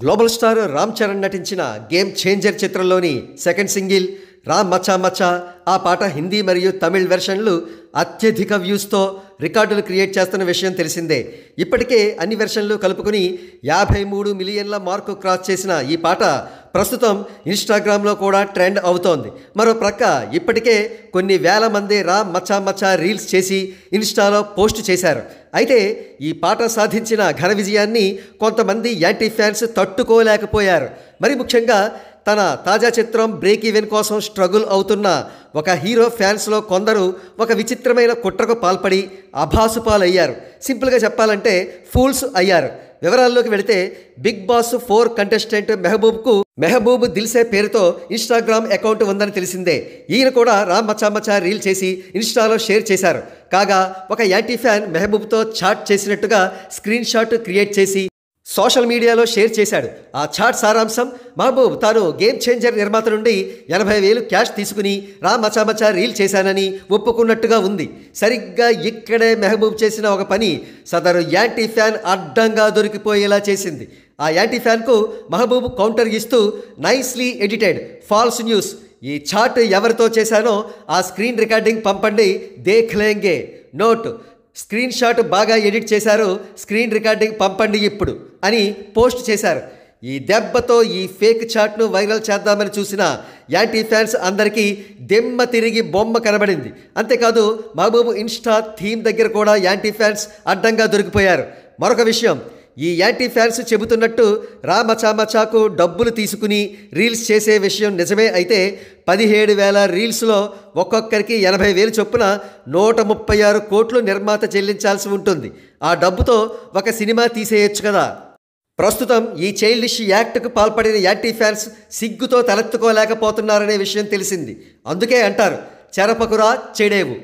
Global star Ram Charan నటించిన game changer చిత్రంలోని second single Ram మచా మచా ఆ పాట హిందీ మరియు తమిళ్ వెర్షన్లు అత్యధిక వ్యూస్తో రికార్డులు క్రియేట్ చేస్తున్న విషయం తెలిసిందే. ఇప్పటికే అన్ని వెర్షన్లు కలుపుకుని 53 మిలియన్ల మార్కు క్రాస్ చేసిన ఈ పాట ప్రస్తుతం ఇన్స్టాగ్రామ్లో కూడా ట్రెండ్ అవుతోంది. మరో ప్రక్క ఇప్పటికే కొన్ని వేల మంది రామ్ మచా మచా రీల్స్ చేసి ఇన్స్టాలో పోస్ట్ చేశారు. అయితే ఈ పాట సాధించిన ఘన విజయాన్ని కొంతమంది యాంటీ ఫ్యాన్స్ తట్టుకోలేకపోయారు. మరి ముఖ్యంగా తన తాజా చిత్రం బ్రేక్ ఈవెన్ కోసం స్ట్రగుల్ అవుతున్న ఒక హీరో ఫ్యాన్స్లో కొందరు ఒక విచిత్రమైన కుట్రకు పాల్పడి అభాసుపాలయ్యారు. సింపుల్గా చెప్పాలంటే ఫూల్స్ అయ్యారు. వివరాల్లోకి వెళితే బిగ్ బాస్ 4 కంటెస్టెంట్ మెహబూబ్ దిల్సే పేరుతో ఇన్స్టాగ్రామ్ అకౌంట్ ఉందని తెలిసిందే. ఈయన కూడా రామ్ మచా మచా రీల్ చేసి ఇన్స్టాలో షేర్ చేశారు. కాగా ఒక యాంటీ ఫ్యాన్ మెహబూబ్తో చాట్ చేసినట్టుగా స్క్రీన్ షాట్ క్రియేట్ చేసి సోషల్ మీడియాలో షేర్ చేశాడు. ఆ చాట్ సారాంశం, మహబూబ్ తాను గేమ్ చేంజర్ నిర్మాత నుండి 80,000 క్యాష్ తీసుకుని రామ్ మచా మచా రీల్ చేశానని ఒప్పుకున్నట్టుగా ఉంది. సరిగ్గా ఇక్కడే మెహబూబ్ చేసిన ఒక పని సదరు యాంటీ ఫ్యాన్ అడ్డంగా దొరికిపోయేలా చేసింది. ఆ యాంటీ ఫ్యాన్కు మహబూబ్ కౌంటర్ ఇస్తూ నైస్లీ ఎడిటెడ్ ఫాల్స్ న్యూస్, ఈ చాట్ ఎవరితో చేశానో ఆ స్క్రీన్ రికార్డింగ్ పంపండి, దేఖ్లేంగే. నోట్, స్క్రీన్ షాట్ బాగా ఎడిట్ చేశారు, స్క్రీన్ రికార్డింగ్ పంపండి ఇప్పుడు అని పోస్ట్ చేశారు. ఈ దెబ్బతో ఈ ఫేక్ చాట్ను వైరల్ చేద్దామని చూసిన యాంటీ ఫ్యాన్స్ అందరికీ దెమ్మ తిరిగి బొమ్మ కనబడింది. అంతేకాదు మహబూబ్ ఇన్స్టా థీమ్ దగ్గర కూడా యాంటీ ఫ్యాన్స్ అడ్డంగా దొరికిపోయారు. మరొక విషయం, ఈ యాంటీ ఫ్యాన్స్ చెబుతున్నట్టు రామ్ మచా మచాకు డబ్బులు తీసుకుని రీల్స్ చేసే విషయం నిజమే అయితే 17,000 రీల్స్లో ఒక్కొక్కరికి 80,000 చొప్పున 136 కోట్లు నిర్మాత చెల్లించాల్సి ఉంటుంది. ఆ డబ్బుతో ఒక సినిమా తీసేయొచ్చు కదా. ప్రస్తుతం ఈ చైల్డిష్ యాక్ట్కు పాల్పడిన యాంటీ ఫ్యాన్స్ సిగ్గుతో తలెత్తుకోలేకపోతున్నారనే విషయం తెలిసింది. అందుకే అంటారు, చెరపకురా చెడేవు.